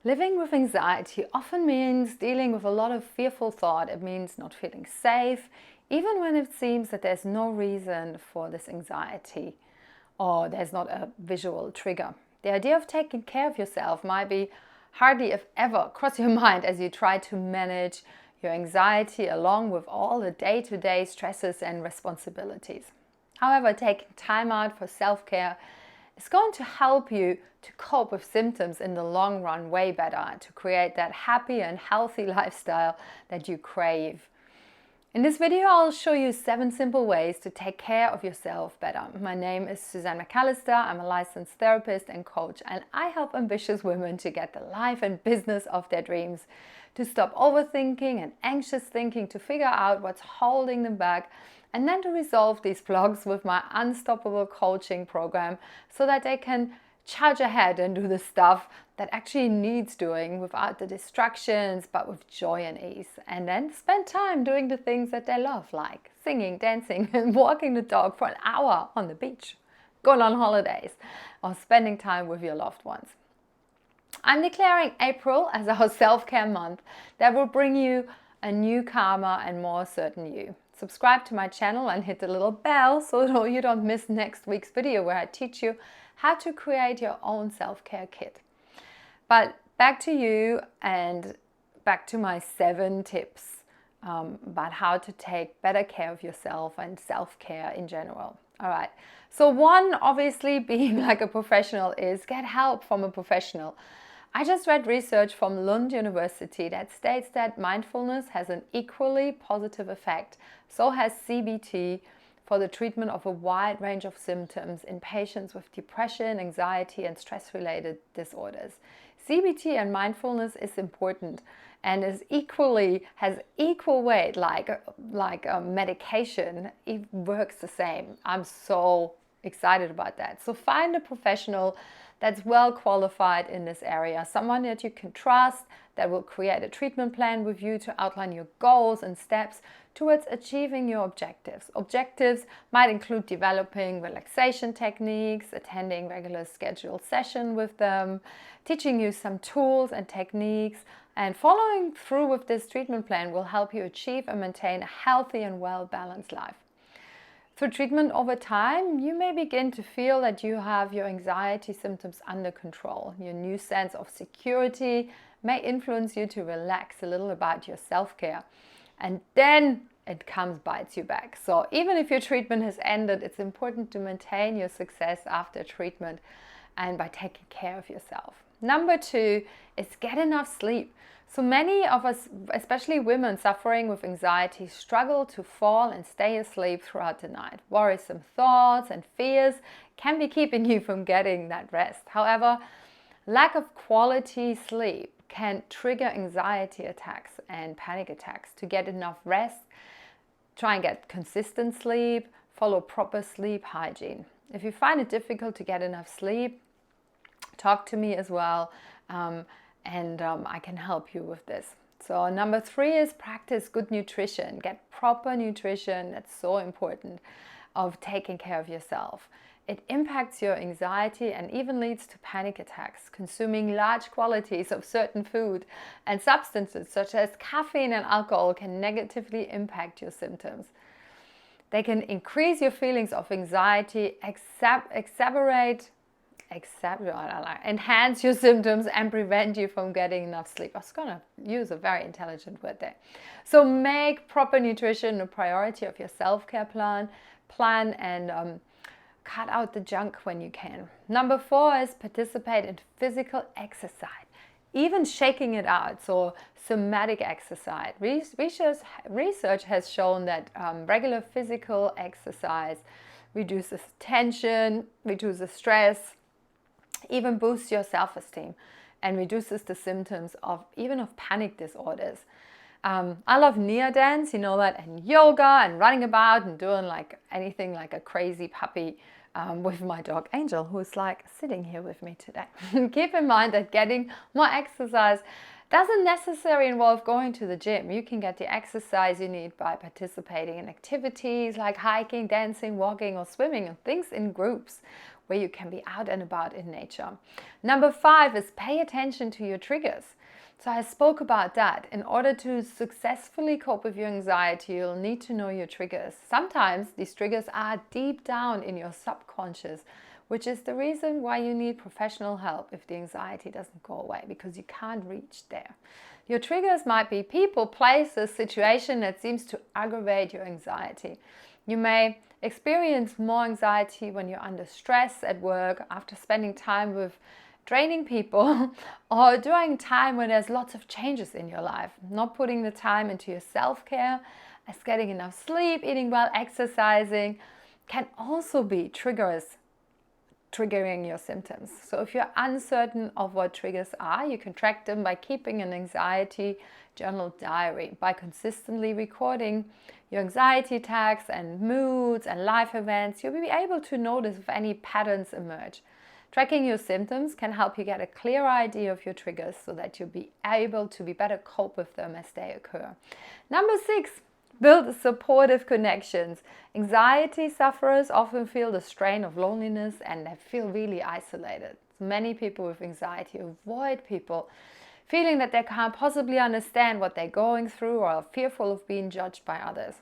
Living with anxiety often means dealing with a lot of fearful thought. It means not feeling safe, even when it seems that there's no reason for this anxiety or there's not a visual trigger. The idea of taking care of yourself might be hardly if ever cross your mind as you try to manage your anxiety along with all the day-to-day stresses and responsibilities. However, taking time out for self-care is going to help you to cope with symptoms in the long run way better, to create that happy and healthy lifestyle that you crave. In this video, I'll show you 7 simple ways to take care of yourself better. My name is Suzanne McAllister. I'm a licensed therapist and coach, and I help ambitious women to get the life and business of their dreams, to stop overthinking and anxious thinking, to figure out what's holding them back, and then to resolve these blocks with my Unstoppable coaching program so that they can charge ahead and do the stuff that actually needs doing without the distractions, but with joy and ease. And then spend time doing the things that they love, like singing, dancing, and walking the dog for an hour on the beach, going on holidays, or spending time with your loved ones. I'm declaring April as our self-care month that will bring you a new, calmer, and more certain you. Subscribe to my channel and hit the little bell so you don't miss next week's video where I teach you how to create your own self-care kit. But back to you and back to my 7 tips about how to take better care of yourself and self-care in general. All right. So one, obviously, being like a professional is get help from a professional. I just read research from Lund University that states that mindfulness has an equally positive effect. So has CBT for the treatment of a wide range of symptoms in patients with depression, anxiety, and stress-related disorders. CBT and mindfulness is important and has equal weight like a medication. It works the same. I'm so excited about that. So find a professional that's well qualified in this area, someone that you can trust, that will create a treatment plan with you to outline your goals and steps towards achieving your objectives. Objectives might include developing relaxation techniques, attending regular scheduled sessions with them, teaching you some tools and techniques, and following through with this treatment plan will help you achieve and maintain a healthy and well-balanced life. Through treatment over time, you may begin to feel that you have your anxiety symptoms under control. Your new sense of security may influence you to relax a little about your self-care. And then it bites you back. So even if your treatment has ended, it's important to maintain your success after treatment and by taking care of yourself. Number 2 is get enough sleep. So many of us, especially women suffering with anxiety, struggle to fall and stay asleep throughout the night. Worrisome thoughts and fears can be keeping you from getting that rest. However, lack of quality sleep can trigger anxiety attacks and panic attacks. To get enough rest, try and get consistent sleep, follow proper sleep hygiene. If you find it difficult to get enough sleep, talk to me as well. I can help you with this. So number 3 is practice good nutrition. Get proper nutrition. That's so important of taking care of yourself. It impacts your anxiety and even leads to panic attacks. Consuming large quantities of certain food and substances such as caffeine and alcohol can negatively impact your symptoms. They can increase your feelings of anxiety, enhance your symptoms and prevent you from getting enough sleep. I was going to use a very intelligent word there. So make proper nutrition a priority of your self-care plan and cut out the junk when you can. Number 4 is participate in physical exercise, even shaking it out. So somatic exercise. Research has shown that regular physical exercise reduces tension, reduces stress, even boosts your self-esteem and reduces the symptoms of panic disorders. I love Nia dance, you know that, and yoga and running about and doing like anything like a crazy puppy with my dog Angel, who's like sitting here with me today. Keep in mind that getting more exercise doesn't necessarily involve going to the gym. You can get the exercise you need by participating in activities like hiking, dancing, walking, or swimming, and things in groups where you can be out and about in nature. Number 5 is pay attention to your triggers. So I spoke about that. In order to successfully cope with your anxiety, you'll need to know your triggers. Sometimes these triggers are deep down in your subconscious, which is the reason why you need professional help if the anxiety doesn't go away, because you can't reach there. Your triggers might be people, places, situation that seems to aggravate your anxiety. You may experience more anxiety when you're under stress at work, after spending time with draining people, or during time when there's lots of changes in your life. Not putting the time into your self-care, as getting enough sleep, eating well, exercising, can also be triggering your symptoms. So if you're uncertain of what triggers are, you can track them by keeping an anxiety journal diary. By consistently recording your anxiety attacks and moods and life events, you'll be able to notice if any patterns emerge. Tracking your symptoms can help you get a clear idea of your triggers so that you'll be able to be better cope with them as they occur. Number 6, build supportive connections. Anxiety sufferers often feel the strain of loneliness and they feel really isolated. Many people with anxiety avoid people, feeling that they can't possibly understand what they're going through or are fearful of being judged by others.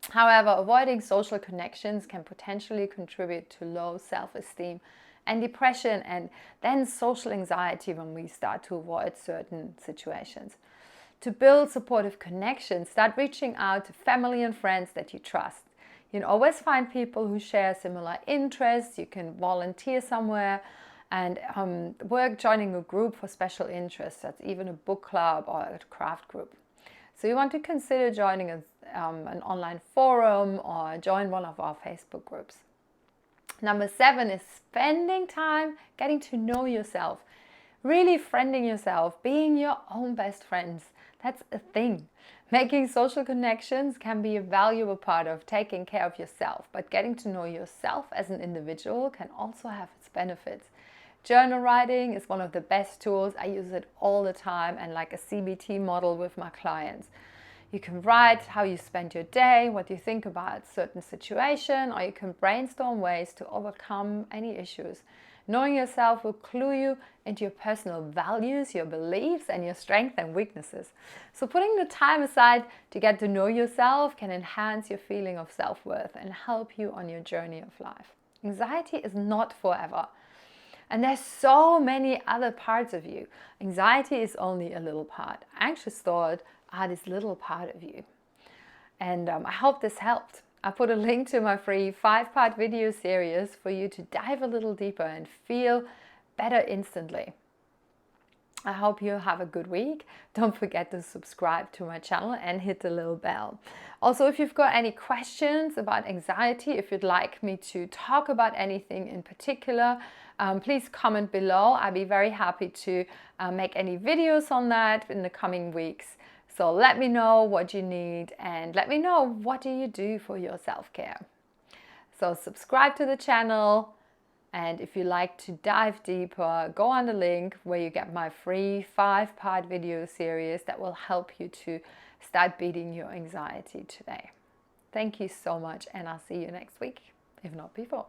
However, avoiding social connections can potentially contribute to low self-esteem and depression, and then social anxiety when we start to avoid certain situations. To build supportive connections, start reaching out to family and friends that you trust. You can always find people who share similar interests. You can volunteer somewhere and work joining a group for special interests. That's even a book club or a craft group. So you want to consider joining an online forum or join one of our Facebook groups. Number 7 is spending time getting to know yourself, really friending yourself, being your own best friends. That's a thing. Making social connections can be a valuable part of taking care of yourself, but getting to know yourself as an individual can also have its benefits. Journal writing is one of the best tools. I use it all the time and like a CBT model with my clients. You can write how you spend your day, what you think about a certain situation, or you can brainstorm ways to overcome any issues. Knowing yourself will clue you into your personal values, your beliefs, and your strengths and weaknesses. So putting the time aside to get to know yourself can enhance your feeling of self-worth and help you on your journey of life. Anxiety is not forever. And there's so many other parts of you. Anxiety is only a little part. Anxious thoughts are this little part of you. And I hope this helped. I put a link to my free 5-part video series for you to dive a little deeper and feel better instantly. I hope you have a good week. Don't forget to subscribe to my channel and hit the little bell. Also, if you've got any questions about anxiety, if you'd like me to talk about anything in particular, please comment below. I'll be very happy to make any videos on that in the coming weeks. So let me know what you need and let me know what do you do for your self-care. So subscribe to the channel, and if you like to dive deeper, go on the link where you get my free 5-part video series that will help you to start beating your anxiety today. Thank you so much, and I'll see you next week, if not before.